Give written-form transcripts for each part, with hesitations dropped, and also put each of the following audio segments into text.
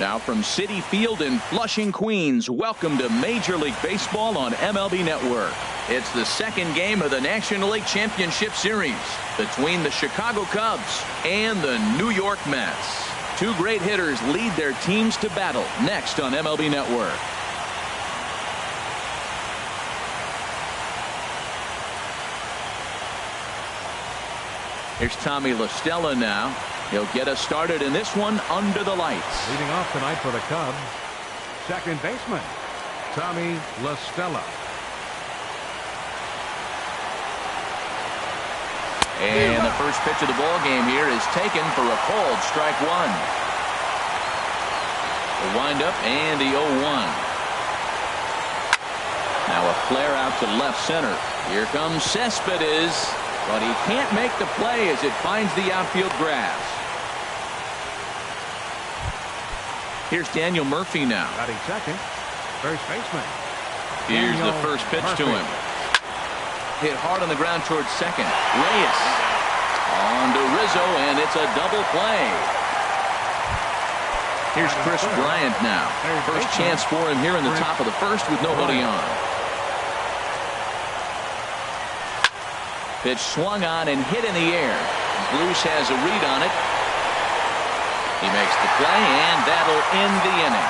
Now from Citi Field in Flushing, Queens, welcome to Major League Baseball on MLB Network. It's the second game of the National League Championship Series between the Chicago Cubs and the New York Mets. Two great hitters lead their teams to battle next on MLB Network. Here's Tommy La Stella now. He'll get us started in this one under the lights. Leading off tonight for the Cubs, second baseman Tommy La Stella. And the first pitch of the ball game here is taken for a called strike one. The windup and the 0-1. Now a flare out to left center. Here comes Cespedes, but he can't make the play as it finds the outfield grass. Here's Daniel Murphy now. Batting second, first baseman. Here's the first pitch to him. Hit hard on the ground towards second. Reyes on to Rizzo, and it's a double play. Here's Chris Bryant now. First chance for him here in the top of the first with nobody on. Pitch swung on and hit in the air. Bruce has a read on it. He makes the play, and that'll end the inning.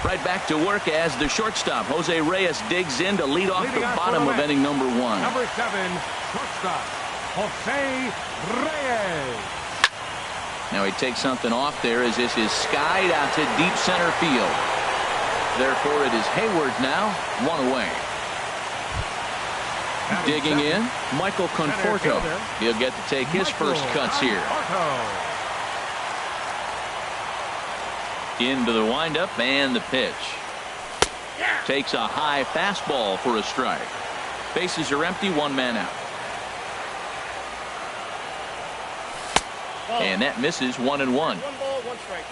Right back to work as the shortstop, Jose Reyes, digs in to lead off the bottom of inning number one. Number 7, shortstop, Jose Reyes. Now he takes something off there as this is skied out to deep center field. Therefore, it is Hayward now, one away. Digging in, Michael Conforto. He'll get to take his first cuts here. Into the windup and the pitch. Takes a high fastball for a strike. Bases are empty, one man out. And that misses 1-1. 1 ball, 1 strike.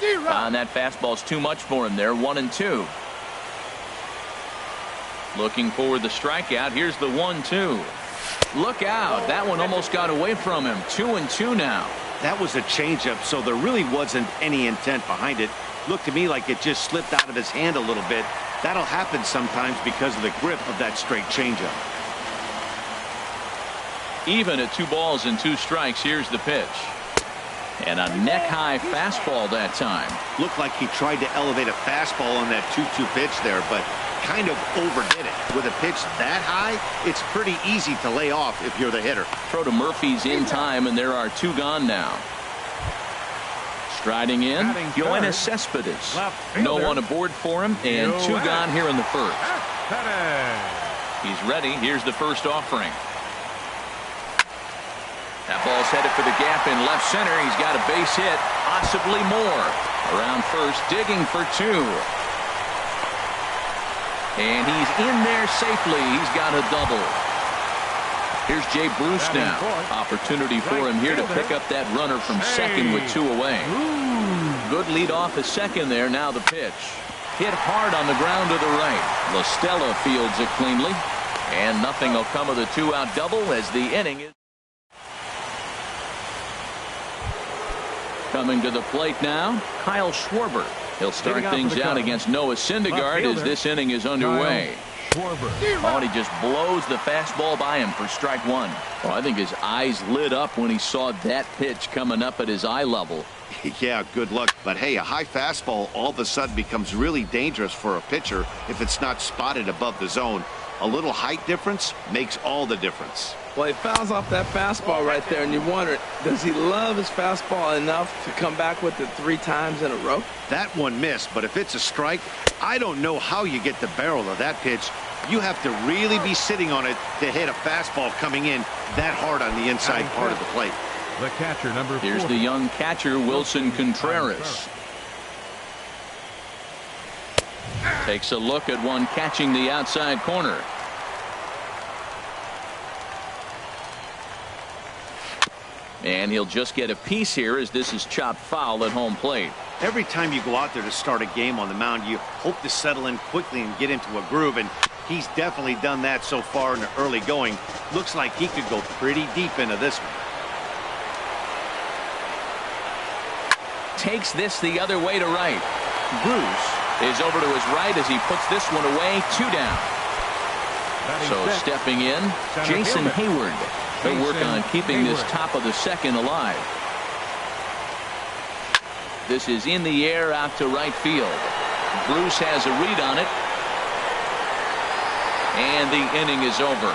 And that fastball's too much for him there. 1-2. Looking for the strikeout. Here's the 1-2. Look out. That one almost got away from him. 2-2 now. That was a changeup, so there really wasn't any intent behind it. Looked to me like it just slipped out of his hand a little bit. That'll happen sometimes because of the grip of that straight changeup. Even at 2 balls and 2 strikes. Here's the pitch. And a neck-high fastball that time. Looked like he tried to elevate a fastball on that 2-2 pitch there, but kind of overdid it. With a pitch that high, it's pretty easy to lay off if you're the hitter. Throw to Murphy's in time, and there are 2 gone now. Striding in, Yoenis Cespedes. No one aboard for him, and 2 gone here in the first. He's ready. Here's the first offering. That ball's headed for the gap in left center. He's got a base hit, possibly more. Around first, digging for 2. And he's in there safely. He's got a double. Here's Jay Bruce now. Opportunity for him here to pick up that runner from second with 2 away. Good lead off at second there. Now the pitch. Hit hard on the ground to the right. La Stella fields it cleanly. And nothing will come of the 2-out double as the inning is. Coming to the plate now, Kyle Schwarber. He'll start things out against Noah Syndergaard as this inning is underway. Oh, and he just blows the fastball by him for strike 1. Well, I think his eyes lit up when he saw that pitch coming up at his eye level. Yeah, good luck. But hey, a high fastball all of a sudden becomes really dangerous for a pitcher if it's not spotted above the zone. A little height difference makes all the difference. Well, he fouls off that fastball right there, and you wonder, does he love his fastball enough to come back with it 3 times in a row? That one missed, but if it's a strike, I don't know how you get the barrel of that pitch. You have to really be sitting on it to hit a fastball coming in that hard on the inside part of the plate. The catcher, number 4. Here's the young catcher, Wilson Contreras. Takes a look at one catching the outside corner. And he'll just get a piece here as this is chopped foul at home plate. Every time you go out there to start a game on the mound, you hope to settle in quickly and get into a groove, and he's definitely done that so far in the early going. Looks like he could go pretty deep into this one. Takes this the other way to right. Bruce is over to his right as he puts this one away. 2 down. So stepping in, Jason Hayward. They'll work on keeping this top of the second alive. This is in the air out to right field. Bruce has a read on it. And the inning is over.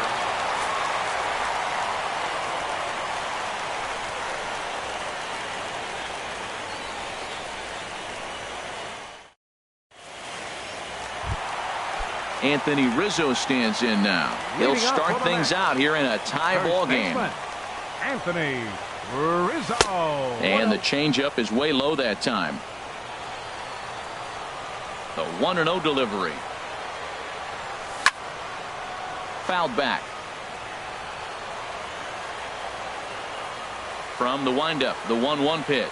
Anthony Rizzo stands in now. He'll start things out here in a tie ball game. Anthony Rizzo. And the changeup is way low that time. The 1-0 delivery. Fouled back. From the windup, the 1-1 pitch.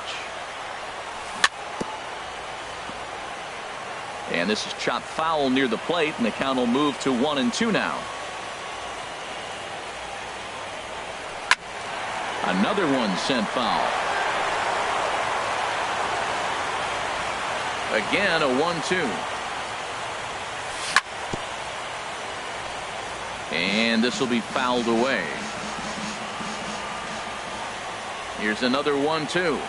And this is chopped foul near the plate, and the count will move to 1-2 now. Another one sent foul. Again, a 1-2. And this will be fouled away. Here's another 1-2.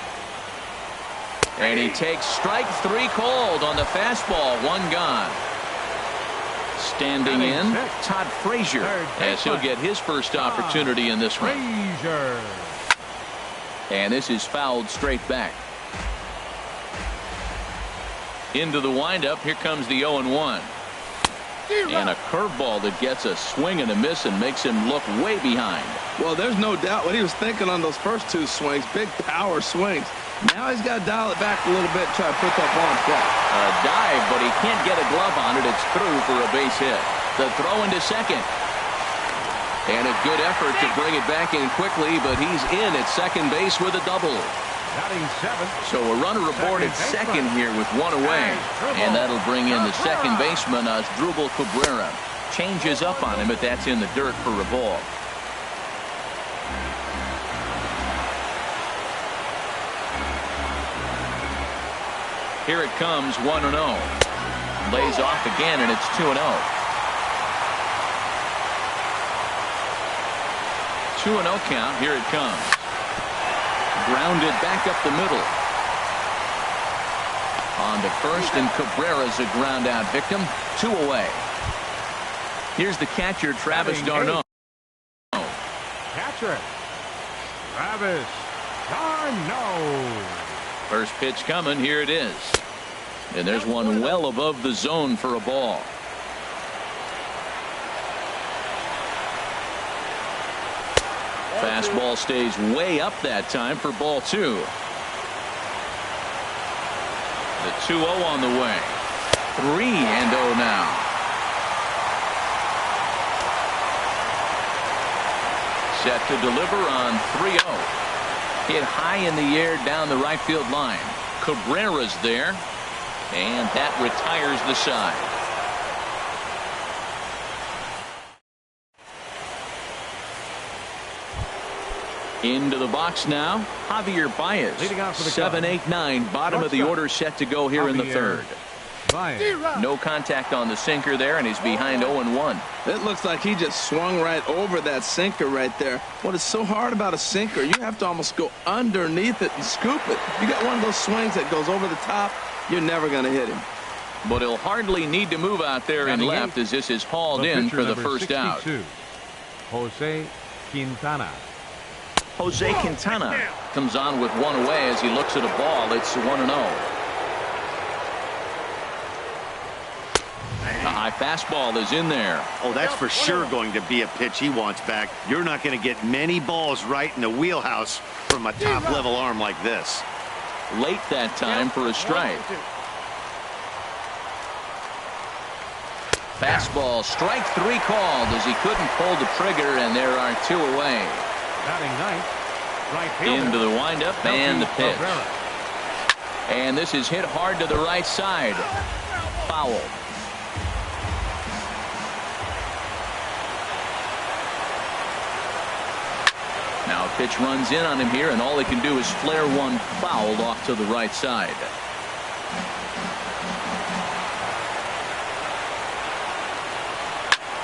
And he takes strike 3 called on the fastball. 1 gone. Standing in, Todd Frazier, as he'll get his first opportunity in this one. And this is fouled straight back. Into the windup. Here comes the 0-1. And a curveball that gets a swing and a miss and makes him look way behind. Well, there's no doubt what he was thinking on those first 2 swings. Big power swings. Now he's got to dial it back a little bit and try to put that ball in play. A dive, but he can't get a glove on it. It's through for a base hit. The throw into second. And a good effort to bring it back in quickly, but he's in at second base with a double. So a runner aboard at second here with 1 away. And that'll bring in the second baseman, Asdrubal Cabrera. Changes up on him, but that's in the dirt for a ball. Here it comes, 1-0. Lays off again, and it's 2-0. 2-0 count. Here it comes. Grounded back up the middle. On to first, and Cabrera's a ground out victim. 2 away. Here's the catcher, Travis d'Arnaud. Catcher, Travis d'Arnaud. First pitch coming. Here it is. And there's one well above the zone for a ball. Fastball stays way up that time for ball 2. The 2-0 on the way. 3-0 now. Set to deliver on 3-0. Hit high in the air down the right field line. Cabrera's there, and that retires the side. Into the box now, Javier Baez. 7-8-9, bottom of the order, set to go here in the 3rd. No contact on the sinker there, and he's behind 0-1. It looks like he just swung right over that sinker right there. What is so hard about a sinker, you have to almost go underneath it and scoop it. You got one of those swings that goes over the top, you're never going to hit him. But he'll hardly need to move out there in left as this is hauled in for the first out. Jose Quintana. Jose Quintana comes on with 1 away as he looks at a ball. It's 1-0. The high fastball is in there. Oh, that's for sure going to be a pitch he wants back. You're not going to get many balls right in the wheelhouse from a top-level arm like this. Late that time for a strike. Fastball, strike 3 called as he couldn't pull the trigger, and there are 2 away. Batting ninth, right fielder. Into the windup and the pitch. And this is hit hard to the right side. Foul. Now a pitch runs in on him here, and all he can do is flare one fouled off to the right side.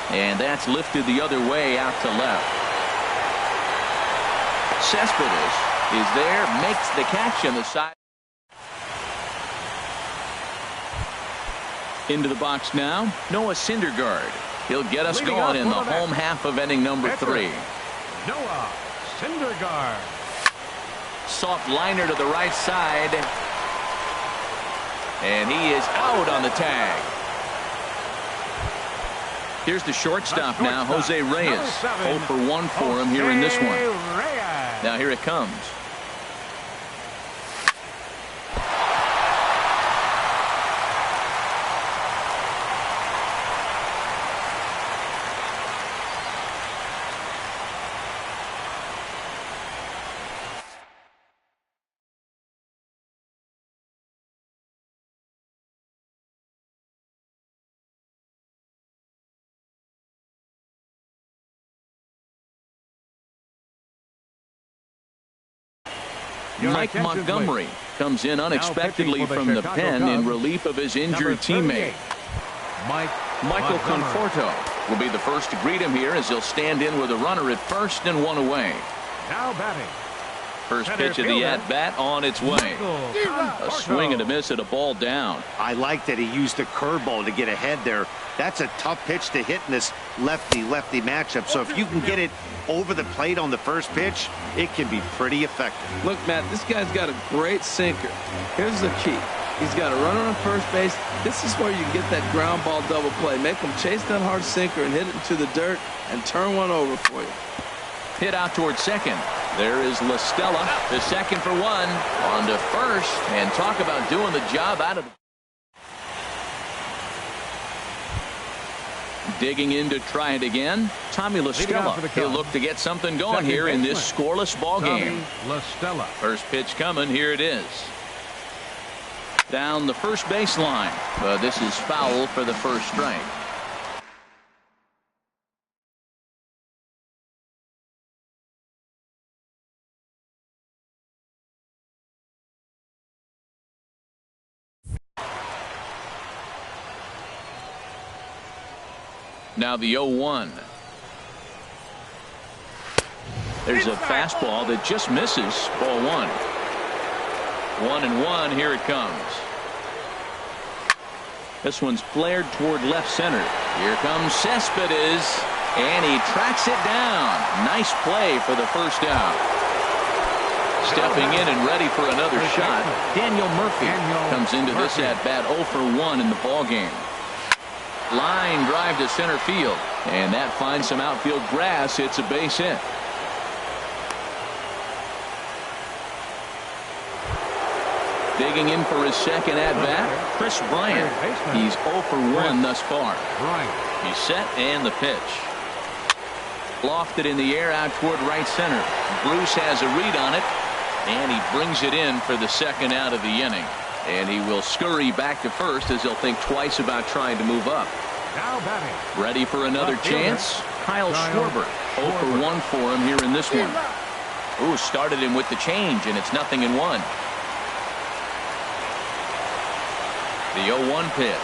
And that's lifted the other way out to left. Cespedes is there, makes the catch on the side. Into the box now, Noah Syndergaard. He'll get us going in the home half of inning number 3. Noah Syndergaard. Soft liner to the right side. And he is out on the tag. Here's the shortstop now, Jose Reyes. 0 for 1 for him here in this one. Now here it comes. Mike Montgomery comes in unexpectedly from the pen in relief of his injured teammate. Michael Conforto will be the first to greet him here as he'll stand in with a runner at first and 1 away. Now batting. First pitch of the at-bat on its way. A swing and a miss at a ball down. I like that he used the curveball to get ahead there. That's a tough pitch to hit in this lefty-lefty matchup. So if you can get it over the plate on the first pitch, it can be pretty effective. Look, Matt, this guy's got a great sinker. Here's the key. He's got a runner on first base. This is where you get that ground ball double play. Make him chase that hard sinker and hit it into the dirt and turn one over for you. Hit out towards second. There is La Stella, the second for 1. On to first, and talk about doing the job out of. Digging in to try it again, Tommy La Stella. He'll look to get something going here in this scoreless ball game. First pitch coming. Here it is. Down the first baseline. This is foul for the first strike. Now the 0-1. There's a fastball that just misses. Ball 1. 1-1. Here it comes. This one's flared toward left center. Here comes Cespedes, and he tracks it down. Nice play for the first out. Stepping in and ready for another shot, Daniel Murphy comes into this at bat 0 for 1 in the ball game. Line drive to center field, and that finds some outfield grass. It's a base hit. Digging in for his second at bat, Chris Bryant. He's 0 for 1 thus far. He's set, and the pitch. Lofted in the air out toward right center. Bruce has a read on it, and he brings it in for the second out of the inning. And he will scurry back to first as he'll think twice about trying to move up. Now batting. Ready for another chance. Kyle Schwarber. 0 for 1 for him here in this one. Ooh, started him with the change, and it's 0-1. The 0-1 pitch.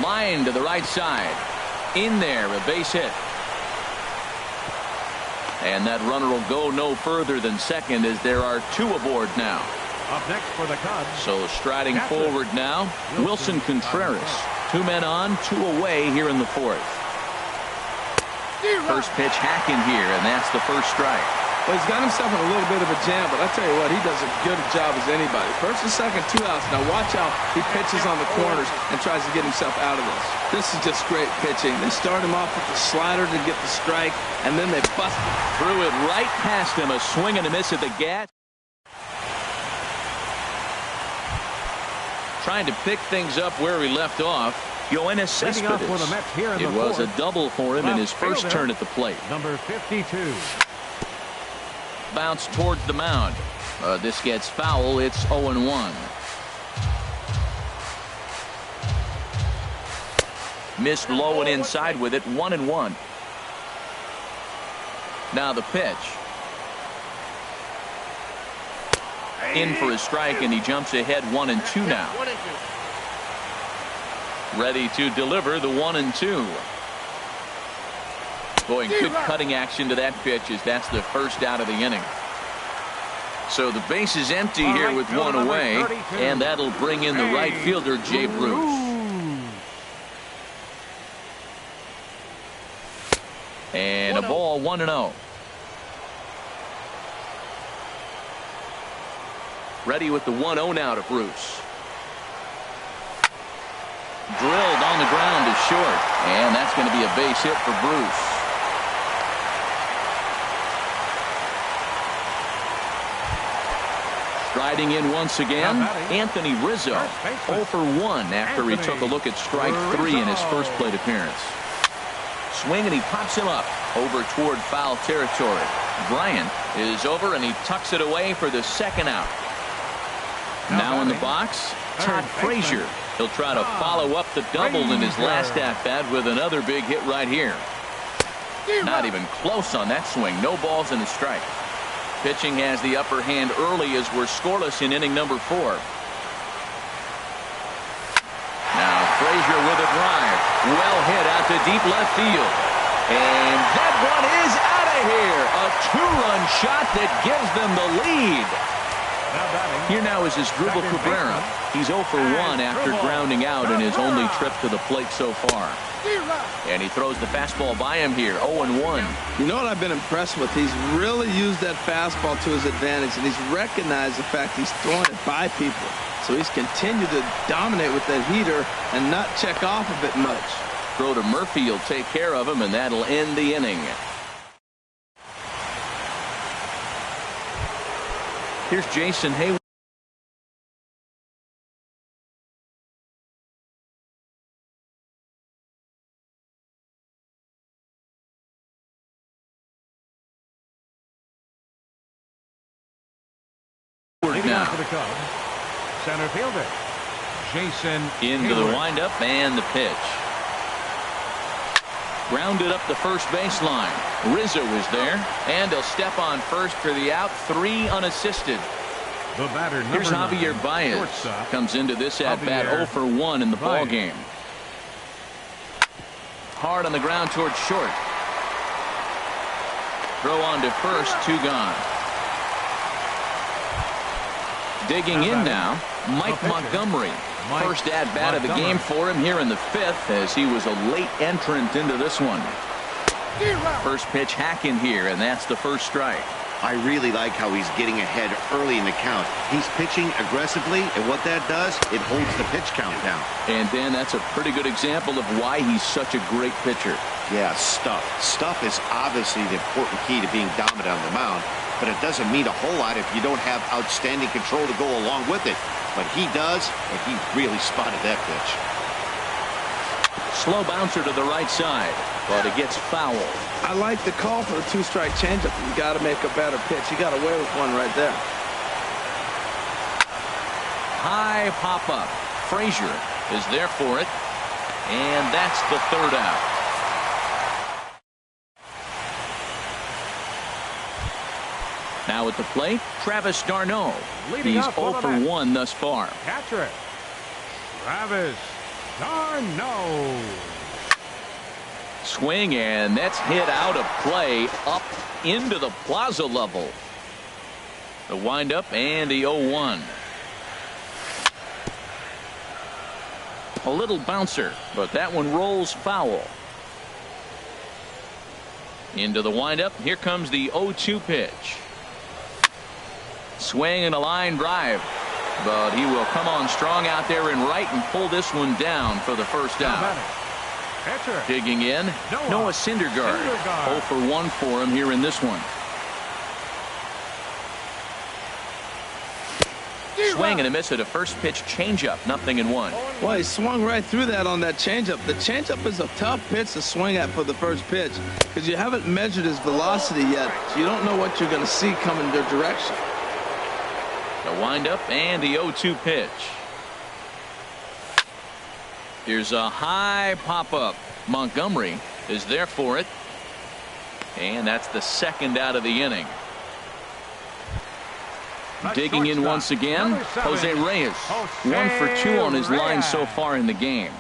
Line to the right side. In there, a base hit. And that runner will go no further than second as there are 2 aboard now. Up next for the Cubs. So striding forward now, Wilson Contreras. 2 men on, 2 away here in the 4th. First pitch hacking here, and that's the first strike. Well, he's got himself in a little bit of a jam, but I tell you what, he does a good job as anybody. First and second, 2 outs. Now watch how he pitches on the corners and tries to get himself out of this. This is just great pitching. They start him off with the slider to get the strike, and then they bust it. Threw it right past him, a swing and a miss at the gas. Trying to pick things up where he left off. Yoenis Cespedes. It was a double for him in his first turn at the plate. Number 52. Bounce towards the mound. This gets foul. It's 0-1. Missed low and inside with it. 1-1. Now the pitch. In for a strike, and he jumps ahead 1-2 now. Ready to deliver the 1-2. Boy, good cutting action to that pitch as that's the first out of the inning. So the base is empty here with one away, and that'll bring in the right fielder, Jay Bruce. And a ball, 1-0. Ready with the 1-0 now to Bruce. Drilled on the ground to short, and that's going to be a base hit for Bruce. Striding in once again, Anthony Rizzo, 0 for 1 after he took a look at strike 3 in his first plate appearance. Swing, and he pops him up over toward foul territory. Bryant is over, and he tucks it away for the second out. Now in the box, Todd Frazier. He'll try to follow up the double in his last at-bat with another big hit right here. Not even close on that swing. No balls and a strike. Pitching has the upper hand early as we're scoreless in inning number 4. Now Frazier with a drive. Well hit out to deep left field. And that one is out of here. A 2-run shot that gives them the lead. Here now is Asdrubal Cabrera. He's 0 for 1 after grounding out in his only trip to the plate so far. And he throws the fastball by him here, 0-1. You know what I've been impressed with? He's really used that fastball to his advantage, and he's recognized the fact he's throwing it by people. So he's continued to dominate with that heater and not check off of it much. Throw to Murphy will take care of him, and that'll end the inning. Here's Jason Hayward. Now for the Cubs, center fielder Jason into Hayward. The windup and the pitch. Grounded up the first baseline. Rizzo is there, and he'll step on first for the out. 3 unassisted. The batter, here's Javier Baez. Shortstop. Comes into this at bat 0 for 1 in the ball game. Hard on the ground towards short. Throw on to first, 2 gone. Digging in now, Mike Montgomery. First at-bat of the game for him here in the 5th as he was a late entrant into this one. First pitch hack in here, and that's the first strike. I really like how he's getting ahead early in the count. He's pitching aggressively, and what that does, it holds the pitch count down. And Dan, that's a pretty good example of why he's such a great pitcher. Yeah, stuff. Stuff is obviously the important key to being dominant on the mound, but it doesn't mean a whole lot if you don't have outstanding control to go along with it. But he does, and he really spotted that pitch. Slow bouncer to the right side, but it gets foul. I like the call for the 2-strike changeup. You got to make a better pitch. He got away with one right there. High pop-up. Frazier is there for it, and that's the 3rd out. Now at the plate, Travis d'Arnaud. He's 0 for 1 thus far. Catcher, Travis d'Arnaud. Swing, and that's hit out of play up into the plaza level. The windup and the 0-1. A little bouncer, but that one rolls foul. Into the windup. Here comes the 0-2 pitch. Swing and a line drive, but he will come on strong out there in right and pull this one down for the first out. Pitcher. Digging in, Noah Syndergaard. 0 for 1 for him here in this one. Swing and a miss at a first pitch changeup. 0-1. Well, he swung right through that on that changeup. The changeup is a tough pitch to swing at for the first pitch because you haven't measured his velocity yet. So you don't know what you're going to see coming in their direction. The windup and the 0-2 pitch. Here's a high pop-up. Montgomery is there for it. And that's the second out of the inning. Digging in once again, Jose Reyes. 1 for 2 on his line so far in the game.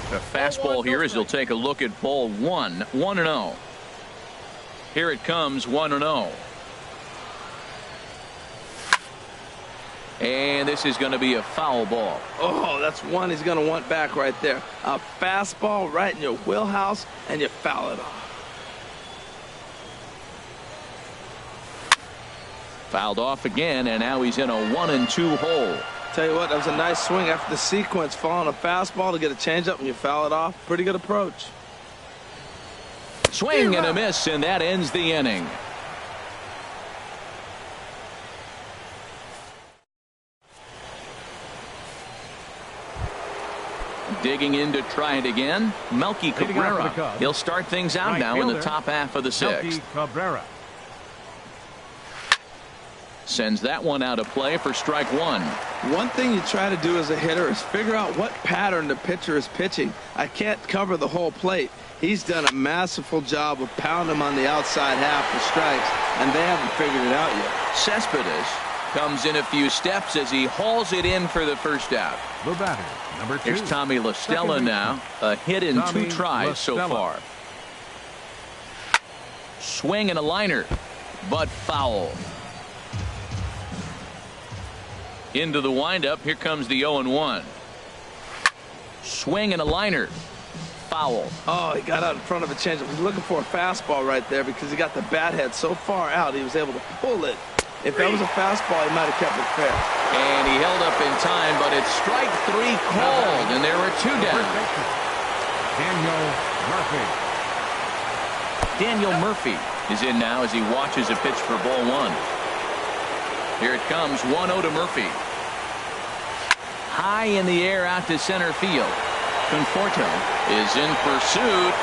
The fastball here as he'll take a look at ball 1. 1-0. Here it comes, 1-0. And this is going to be a foul ball. Oh, that's one he's going to want back right there. A fastball right in your wheelhouse, and you foul it off. Fouled off again, and now he's in a 1-2 hole. Tell you what, that was a nice swing after the sequence, following a fastball to get a changeup, and you foul it off. Pretty good approach. Swing and a miss, and that ends the inning. Digging in to try it again, Melky Cabrera. He'll start things out now in the top half of the sixth. Sends that one out of play for strike 1. One thing you try to do as a hitter is figure out what pattern the pitcher is pitching. I can't cover the whole plate. He's done a masterful job of pounding him on the outside half for strikes, and they haven't figured it out yet. Cespedes comes in a few steps as he hauls it in for the first out. The batter, number 2. Here's Tommy La Stella now. A hit in 2 tries so far. Swing and a liner, but foul. Into the windup. Here comes the 0-1. Swing and a liner. Foul. Oh, he got out in front of a changeup. He's looking for a fastball right there because he got the bat head so far out he was able to pull it. If that was a fastball, he might have kept it fair. And he held up in time, but it's strike 3 called, and there are 2 down. Daniel Murphy. Daniel Murphy is in now as he watches a pitch for ball 1. Here it comes, 1-0 to Murphy. High in the air out to center field. Conforto is in pursuit.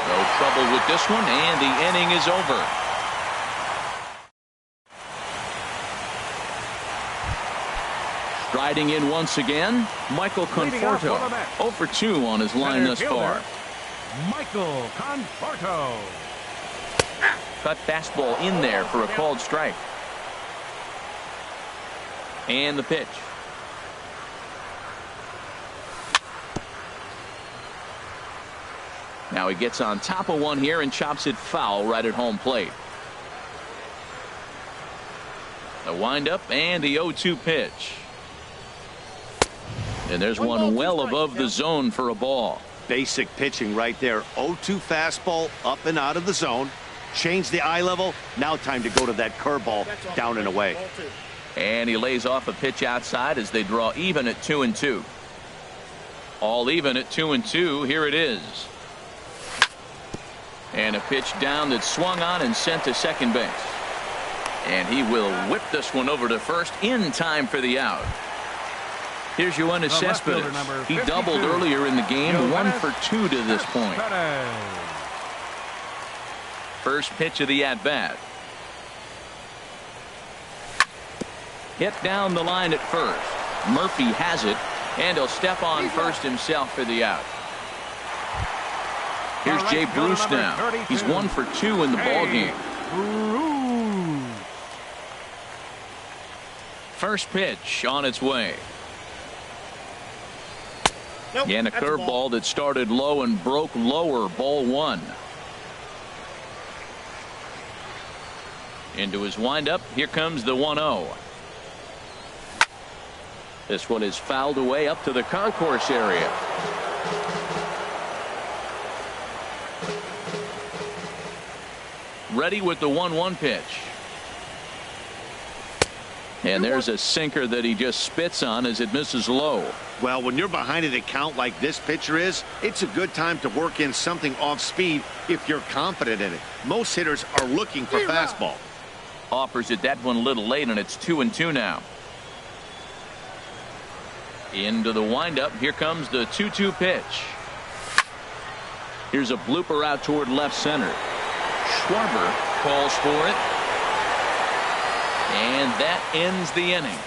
No trouble with this one, and the inning is over. Striding in once again, Michael Conforto. 0 for 2 on his line thus far. Michael Conforto. Cut fastball in there for a called strike. And the pitch. Now he gets on top of one here and chops it foul right at home plate. The windup and the 0-2 pitch. And there's one well above the zone for a ball. Basic pitching right there. 0-2 fastball up and out of the zone. Change the eye level. Now time to go to that curveball down and away. And he lays off a pitch outside as they draw even at 2-2. All even at 2-2. Here it is. And a pitch down that swung on and sent to second base. And he will whip this one over to first in time for the out. Here's Yoenis Cespedes. He doubled earlier in the game. 1 for 2 to this point. First pitch of the at-bat. Hit down the line at first. Murphy has it, and he'll step on first himself for the out. Here's Jay Bruce now. He's 1 for 2 in the ball game. First pitch on its way. And a curveball that started low and broke lower. Ball 1. Into his windup. Here comes the 1-0. This one is fouled away up to the concourse area. Ready with the 1-1 pitch. And there's a sinker that he just spits on as it misses low. Well, when you're behind an account like this pitcher is, it's a good time to work in something off speed if you're confident in it. Most hitters are looking for fastball. Offers it that one a little late, and it's 2-2 now. Into the windup. Here comes the 2-2 pitch. Here's a blooper out toward left center. Schwarber calls for it. And that ends the inning.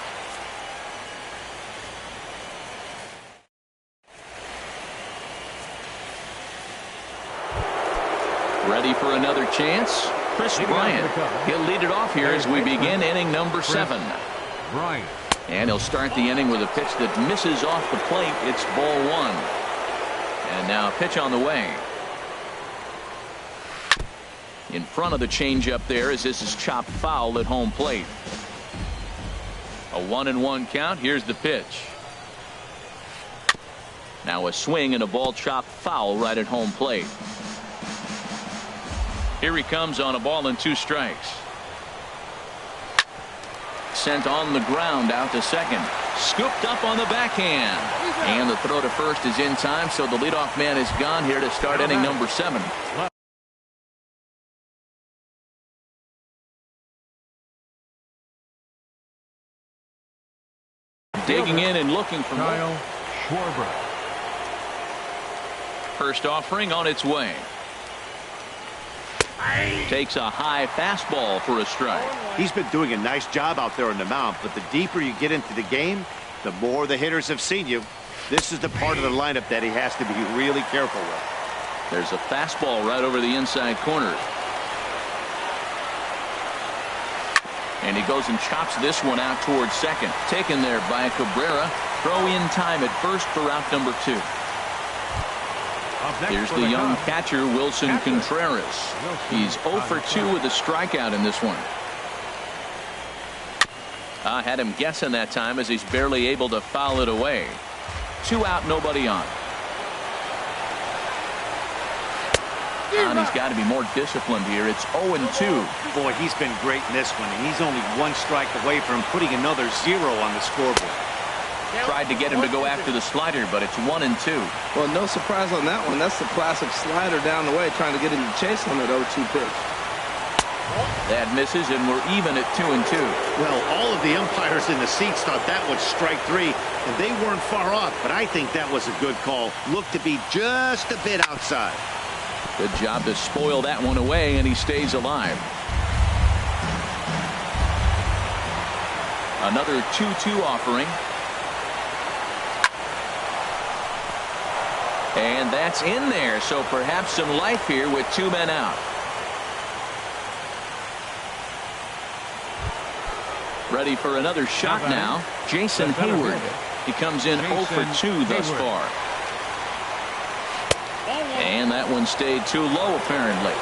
Ready for another chance? Chris Bryant. He'll lead it off here as we begin inning number 7. Bryant. And he'll start the inning with a pitch that misses off the plate. It's ball 1. And now a pitch on the way. In front of the changeup there as this is chopped foul at home plate. A 1-1 count. Here's the pitch. Now a swing and a ball chopped foul right at home plate. Here he comes on a ball and 2 strikes. Sent on the ground out to second. Scooped up on the backhand. And the throw to first is in time, so the leadoff man is gone here to start inning number 7. Digging in and looking for Kyle Schwarber. First offering on its way. Takes a high fastball for a strike. He's been doing a nice job out there on the mound, but the deeper you get into the game, the more the hitters have seen you. This is the part of the lineup that he has to be really careful with. There's a fastball right over the inside corner. And he goes and chops this one out towards second. Taken there by Cabrera. Throw in time at first for out number 2. Here's the young catcher, Wilson Contreras. He's 0 for 2 with a strikeout in this one. I had him guessing that time as he's barely able to foul it away. 2 out, nobody on. And he's got to be more disciplined here. It's 0-2. Boy, he's been great in this one, and he's only 1 strike away from putting another 0 on the scoreboard. Tried to get him to go after the slider, but it's 1-2. Well, no surprise on that one. That's the classic slider down the way, trying to get him to chase on that 0-2 pitch. That misses, and we're even at 2-2. Well, all of the umpires in the seats thought that was strike 3, and they weren't far off, but I think that was a good call. Looked to be just a bit outside. Good job to spoil that one away, and he stays alive. Another 2-2 offering. And that's in there, so perhaps some life here with 2 men out. Ready for another shot now. Jason Hayward. He comes in 0 for 2 thus far. And that one stayed too low, apparently.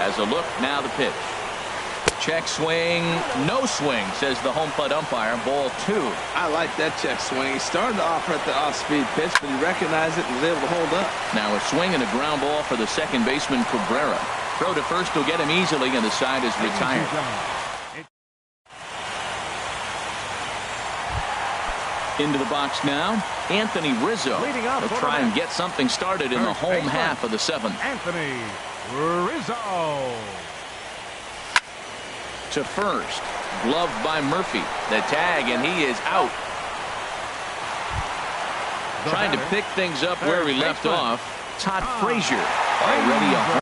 Has a look, now the pitch. Check swing, no swing, says the home plate umpire. Ball 2. I like that check swing. He started off at the off-speed pitch, but he recognized it and was able to hold up. Now a swing and a ground ball for the second baseman, Cabrera. Throw to first will get him easily, and the side is retired. Into the box now, Anthony Rizzo. He'll try and get something started in the home half of the 7th. Anthony Rizzo. To first, gloved by Murphy. The tag, and he is out. Trying to pick things up where he left off. Todd Frazier already a home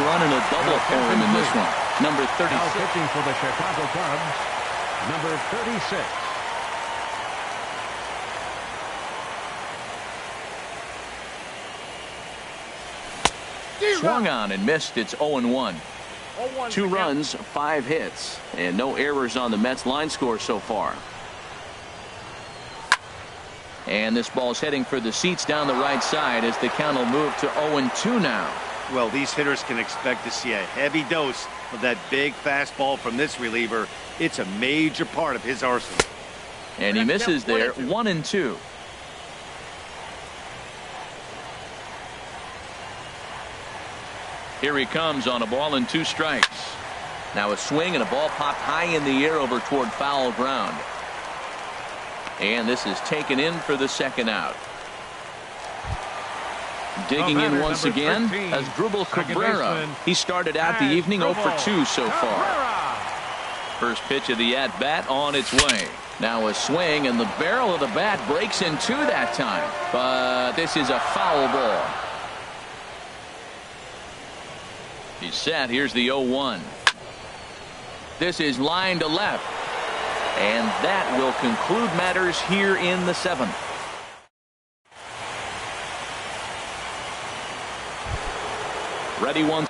run and a double for him in this one. Number 36. Now pitching for the Chicago Cubs, number 36. Swung on and missed. It's 0-1. 2 runs, 5 hits, and no errors on the Mets line score so far. And this ball's heading for the seats down the right side as the count will move to 0-2 now. Well, these hitters can expect to see a heavy dose of that big fastball from this reliever. It's a major part of his arsenal. And he misses there. 1-2. Here he comes on a ball and 2 strikes. Now a swing and a ball popped high in the air over toward foul ground. And this is taken in for the second out. Digging in once again as Asdrubal Cabrera. He started out the evening 0 for 2 so far. First pitch of the at-bat on its way. Now a swing, and the barrel of the bat breaks in two that time. But this is a foul ball. He's set. Here's the 0-1. This is line to left. And that will conclude matters here in the 7th. Ready one.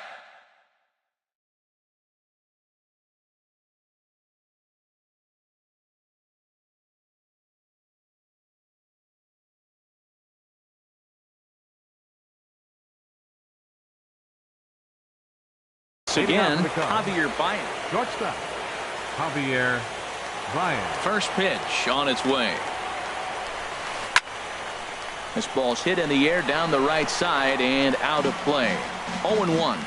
Again, Javier Bryant. Shortstop, Javier Bryant. First pitch on its way. This ball's hit in the air down the right side and out of play. 0-1.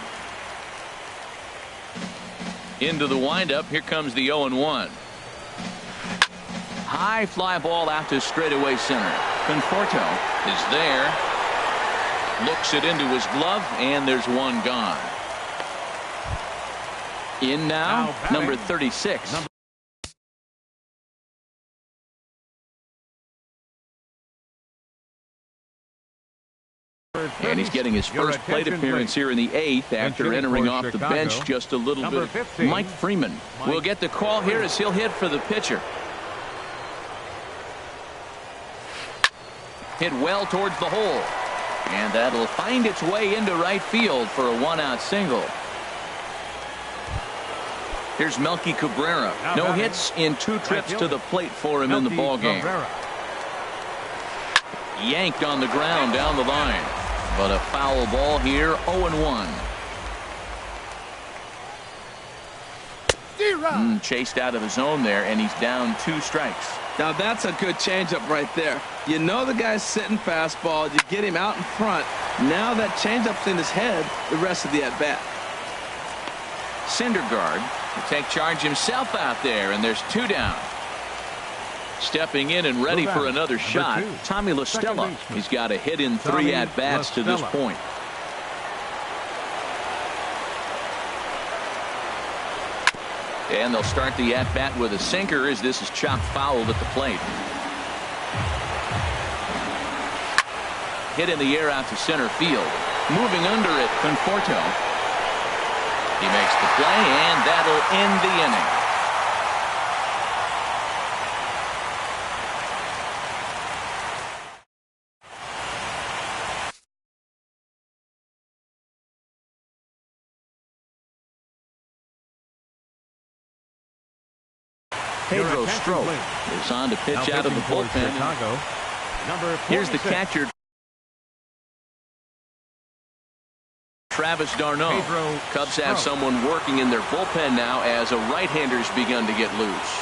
Into the windup. Here comes the 0-1. High fly ball out to straightaway center. Conforto is there. Looks it into his glove, and there's one gone. In now number 36. And he's getting his first plate appearance here in the 8th after entering off the bench just a little bit. Mike Freeman will get the call here as he'll hit for the pitcher. Hit well towards the hole. And that'll find its way into right field for a one-out single. Here's Melky Cabrera. No hits in 2 trips to the plate for him in the ballgame. Yanked on the ground down the line. But a foul ball here, 0-1. Chased out of his zone there, and he's down 2 strikes. Now that's a good changeup right there. You know the guy's sitting fastball. You get him out in front. Now that changeup's in his head the rest of the at-bat. Syndergaard will take charge himself out there, and there's 2 down. Stepping in and ready for another shot, Tommy La Stella. He's got a hit in 3 at-bats to this point. And they'll start the at-bat with a sinker as this is chopped foul at the plate. Hit in the air out to center field. Moving under it, Conforto. He makes the play, and that'll end the inning. Pedro Strop is on to pitch out of the bullpen. Here's the catcher, Travis d'Arnaud. Cubs have someone working in their bullpen now as a right-hander's begun to get loose.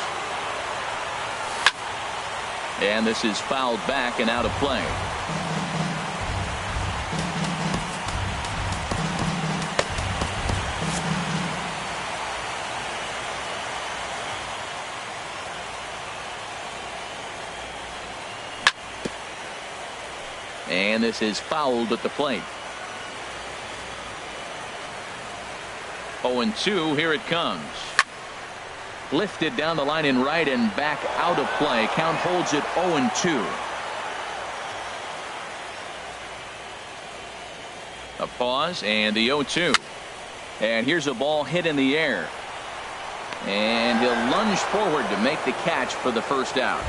And this is fouled back and out of play. And this is fouled at the plate. 0-2, here it comes. Lifted down the line in right and back out of play. Count holds it 0-2. A pause and the 0-2. And here's a ball hit in the air. And he'll lunge forward to make the catch for the first out.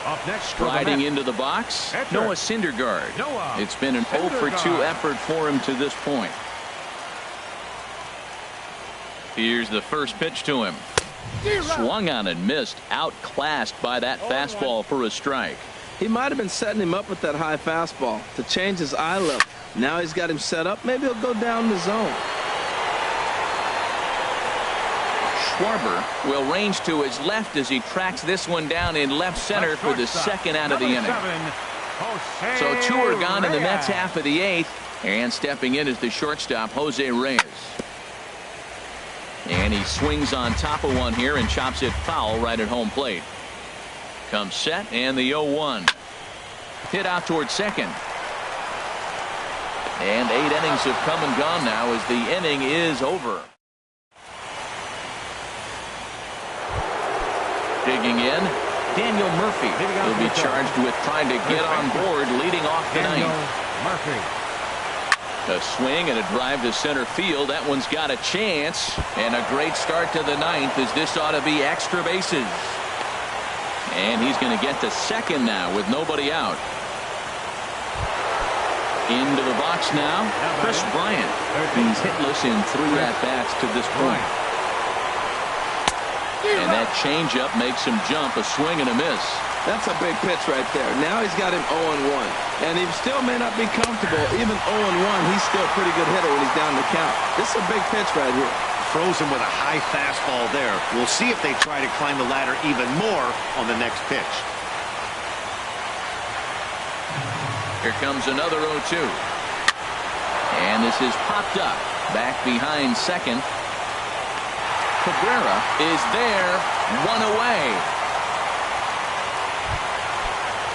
Up next, striding into the box, Noah Syndergaard. It's been an 0-for-2 effort for him to this point. Here's the first pitch to him. Swung on and missed. Outclassed by that fastball for a strike. He might have been setting him up with that high fastball to change his eye level. Now he's got him set up. Maybe he'll go down the zone. Schwarber will range to his left as he tracks this one down in left center for the second out of the inning. So 2 are gone in the Mets half of the 8th. And stepping in is the shortstop, Jose Reyes. And he swings on top of one here and chops it foul right at home plate. Comes set and the 0-1. Hit out towards second. And 8 innings have come and gone now as the inning is over. Digging in, Daniel Murphy will be charged with trying to get on board leading off the ninth. Murphy. A swing and a drive to center field. That one's got a chance. And a great start to the ninth, as this ought to be extra bases. And he's going to get to second now with nobody out. Into the box now, Chris Bryant. He's hitless in 3 at-bats to this point. And that changeup makes him jump, a swing and a miss. That's a big pitch right there. Now he's got him 0-1. And he still may not be comfortable. Even 0-1, he's still a pretty good hitter when he's down the count. This is a big pitch right here. Frozen with a high fastball there. We'll see if they try to climb the ladder even more on the next pitch. Here comes another 0-2. And this is popped up. Back behind second. Cabrera is there. 1 away.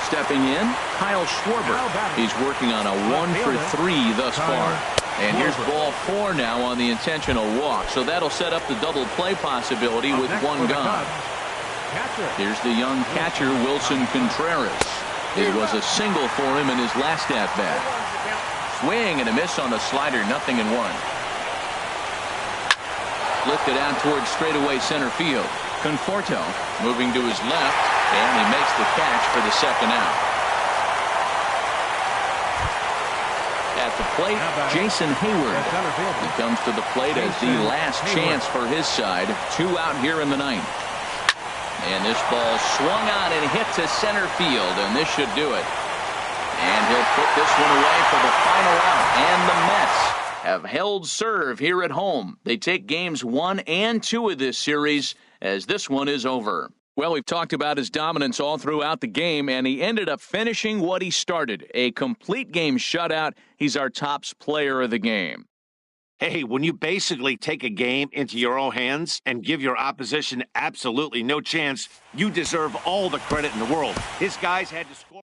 Stepping in, Kyle Schwarber. He's working on a 1-for-3 thus far. And here's ball 4 now on the intentional walk. So that'll set up the double play possibility with 1 gone. Here's the young catcher, Wilson Contreras. It was a single for him in his last at-bat. Swing and a miss on the slider, 0-1. Lifted out towards straightaway center field. Conforto moving to his left, and he makes the catch for the second out. At the plate, Jason Hayward. He comes to the plate as the last chance for his side. 2 out here in the ninth. And this ball swung on and hit to center field, and this should do it. And he'll put this one away for the final out. And the Mets have held serve here at home. They take games 1 and 2 of this series as this one is over. Well, we've talked about his dominance all throughout the game, and he ended up finishing what he started. A complete game shutout. He's our top player of the game. Hey, when you basically take a game into your own hands and give your opposition absolutely no chance, you deserve all the credit in the world. His guys had to score.